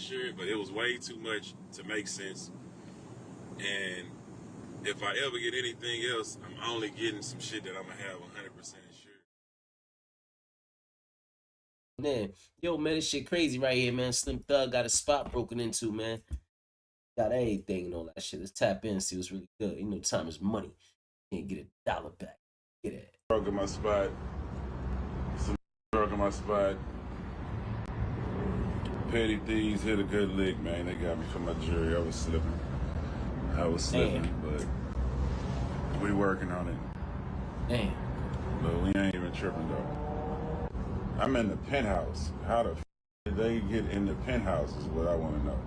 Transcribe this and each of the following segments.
insured, but it was way too much to make sense. And if I ever get anything else, I'm only getting some shit that I'm gonna have 100% insured. Man, yo, man, this shit crazy right here, man. Slim Thug got a spot broken into, man. Got everything and all that shit. Let's tap in and see what's really good. You know, time is money. Can't get $1 back. Get it. Broken my spot. Some broken my spot. Petty thieves hit a good lick, man. They got me for my jury. I was slipping, but we working on it. Damn. But we ain't even tripping though. I'm in the penthouse. How the f did they get in the penthouse is what I want to know.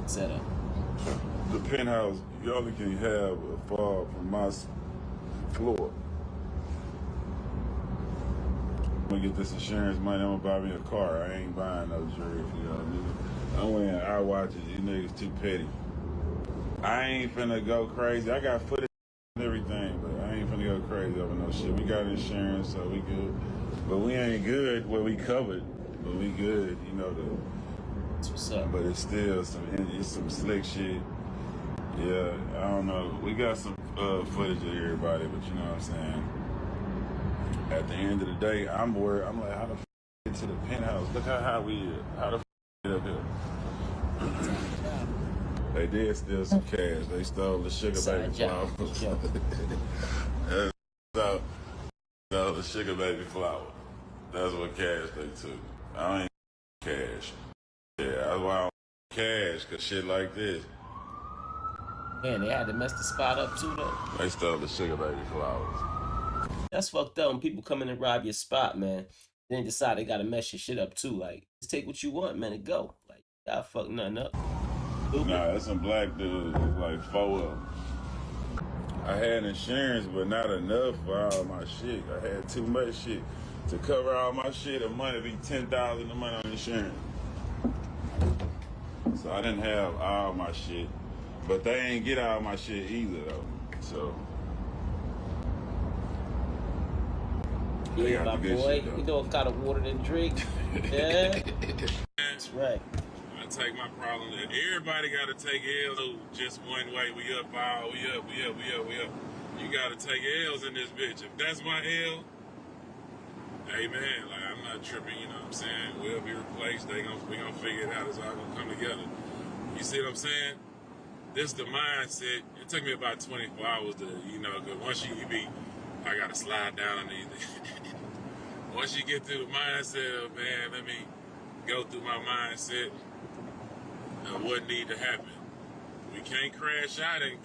Set up. The penthouse, you only can have a fall from my floor. I'm gonna get this insurance money. I'm gonna buy me a car. I ain't buying no jury for y'all niggas. I'm wearing eye watches. You niggas too petty. I ain't finna go crazy. I got footage and everything, but I ain't finna go crazy over no shit. We got insurance, so we good. But we ain't good. Well, we covered, but we good. You know That's what's up. But it's still some slick shit. Yeah, I don't know. We got some footage of everybody, but you know what I'm saying. At the end of the day, I'm worried. I'm like, how the f get to the penthouse? Look how high we is. How the f get up here? They did steal some cash. They stole the sugar baby flower. Stole the sugar baby flower. That's what cash they took. I ain't cash. Yeah, that's why I don't cash, cause shit like this. Man, they had to mess the spot up too, though. They stole the sugar baby flowers. That's fucked up when people come in and rob your spot, man. Then decide they gotta mess your shit up too. Like, just take what you want, man, and go. Like, y'all fuck nothing up. Nah, that's some black dudes. It's like 4 of them. I had insurance, but not enough for all my shit. I had too much shit. To cover all my shit, a month, it'd be $10,000 a month on insurance. So I didn't have all my shit. But they ain't get all my shit either, though. So. Yeah, my boy. You know what kind of water to drink? Yeah. That's right. I take my problem that everybody got to take L's just one way. We up. You got to take L's in this bitch. If that's my L, hey man, like I'm not tripping. You know what I'm saying? We'll be replaced. We gonna figure it out. It's all gonna come together. You see what I'm saying? This the mindset. It took me about 24 hours to, you know, cause once you be, I gotta slide down on these. Once you get through the mindset of, man, let me go through my mindset of what need to happen. We can't crash out and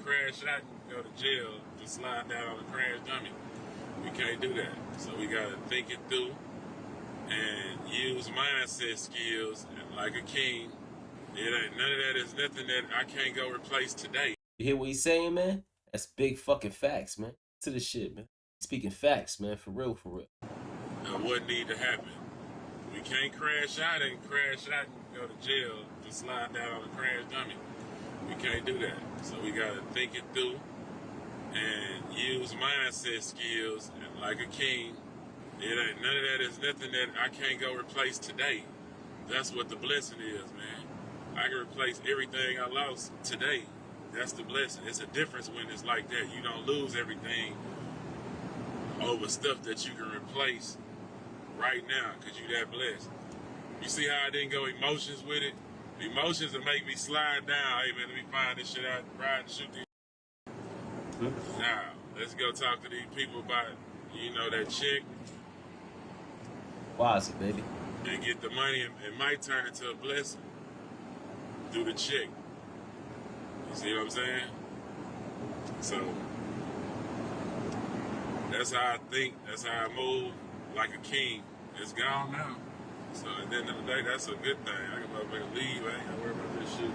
go to jail to slide down on a crash dummy. We can't do that. So we gotta think it through and use mindset skills and like a king. None of that is nothing that I can't go replace today. You hear what he's saying, man? That's big fucking facts, man. To the shit, man. Speaking facts, man. For real, for real. What need to happen? We can't crash out and go to jail to slide down on a crash dummy. We can't do that. So we gotta think it through and use mindset skills and like a king. None of that is nothing that I can't go replace today. That's what the blessing is, man. I can replace everything I lost today. That's the blessing. It's a difference when it's like that. You don't lose everything over stuff that you can replace right now because you that blessed. You see how I didn't go emotions with it? Emotions will make me slide down. Hey man, let me find this shit out, ride and shoot these. Now, let's go talk to these people about, you know, that chick. Why is it, baby? And get the money. It might turn into a blessing through the chick. You see what I'm saying? So that's how I think. That's how I move, like a king. It's gone now. So at the end of the day, that's a good thing. I can motherfucker leave. I ain't gotta worry about this shit.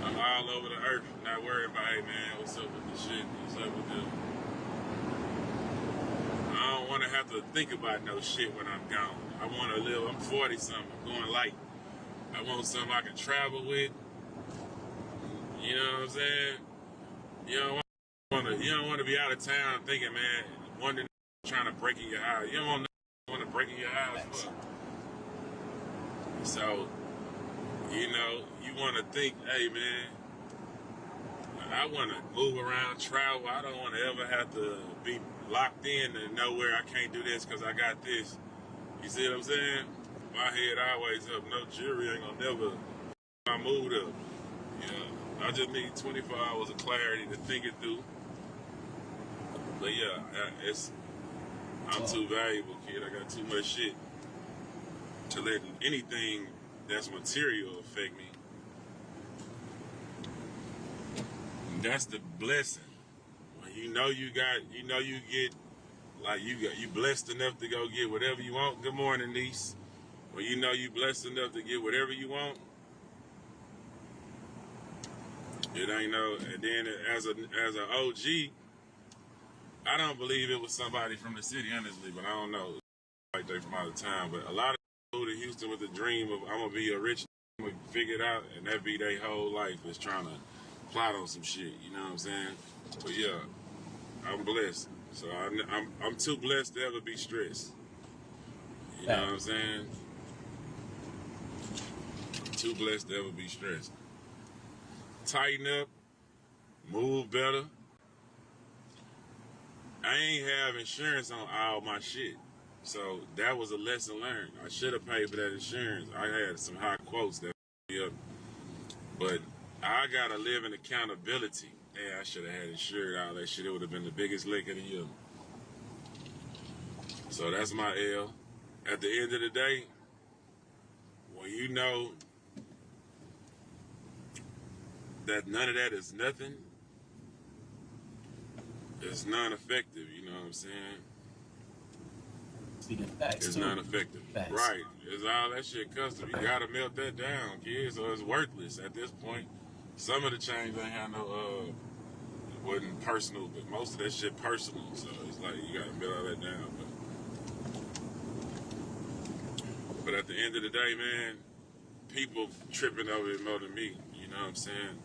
I'm all over the earth, not worried about, hey man, what's up with this shit? What's up with this? I don't want to have to think about no shit when I'm gone. I want to live. I'm 40 something. I'm going light. I want something I can travel with. You know what I'm saying? You don't want to be out of town thinking, man, wondering, trying to break in your house. You don't want to break in your house. So You know, you want to think, hey, man, I want to move around, travel. I don't want to ever have to be locked in and know where I can't do this because I got this. You see what I'm saying? My head always up. No jury ain't gonna never my mood up. Yeah, I just need 24 hours of clarity to think it through. But yeah, I'm too valuable, kid. I got too much shit to let anything that's material affect me. And that's the blessing. When you get like you blessed enough to go get whatever you want. Good morning, niece. When you know you blessed enough to get whatever you want, it ain't no. And then as an OG, I don't believe it was somebody from the city, honestly, but I don't know. Like they from out of town, but a lot of people to Houston with the dream of I'm gonna be a rich, I'm gonna figure it out, and that be their whole life is trying to plot on some shit. You know what I'm saying? But yeah, I'm blessed, so I'm too blessed to ever be stressed. You know what I'm saying? Too blessed to ever be stressed. Tighten up, move better. I ain't have insurance on all my shit. So that was a lesson learned. I should have paid for that insurance. I had some high quotes that me up. But I gotta live in accountability. Yeah, I should have had insured all that shit. It would have been the biggest lick of the year. So that's my L. At the end of the day, when you know that none of that is nothing, it's non-effective, you know what I'm saying? Speaking facts, it's too. non-effective. Facts. Right. It's all that shit custom. You gotta melt that down, kids, so it's worthless at this point. Some of the change ain't had no wasn't personal, but most of that shit personal. So it's like you gotta melt all that down. But at the end of the day, man, people tripping over it more than me. You know what I'm saying?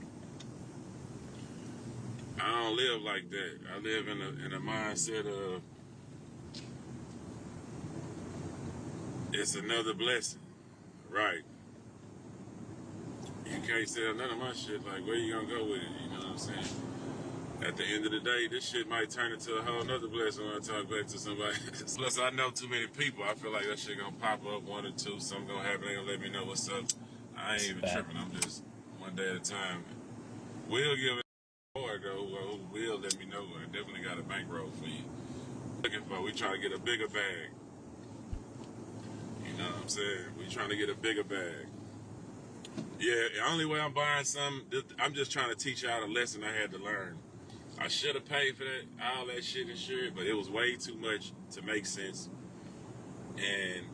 I don't live like that. I live in a mindset of it's another blessing. Right. You can't sell none of my shit. Like, where you gonna go with it? You know what I'm saying? At the end of the day, this shit might turn into a whole nother blessing when I talk back to somebody. Plus, I know too many people. I feel like that shit gonna pop up one or two. Something gonna happen. They gonna let me know what's up. I ain't even tripping. I'm just one day at a time. We'll give it more, though. Will let me know. I definitely got a bankroll for you. Looking for, we trying to get a bigger bag. You know what I'm saying? We trying to get a bigger bag. Yeah, the only way I'm buying some, I'm just trying to teach y'all the lesson I had to learn. I should have paid for that, all that shit insured, but it was way too much to make sense. And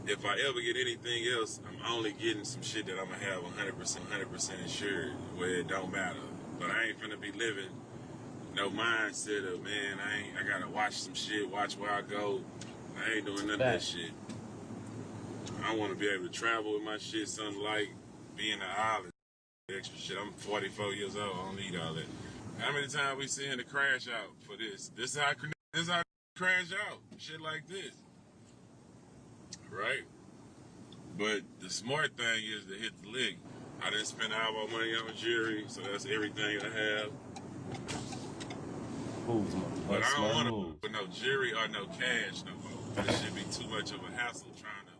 if I ever get anything else, I'm only getting some shit that I'm gonna have 100% insured, where it don't matter. But I ain't finna be living no mindset of, man, I gotta watch some shit, watch where I go. I ain't doing none of that shit. I wanna be able to travel with my shit, something like be in the island, extra shit. I'm 44 years old, I don't need all that. How many times we seeing the crash out for this? This how I crash out. Shit like this. Right? But the smart thing is to hit the lick. I didn't spend all my money on jewelry, so that's everything I have. But I don't want to put no jewelry or no cash no more. This should be too much of a hassle trying to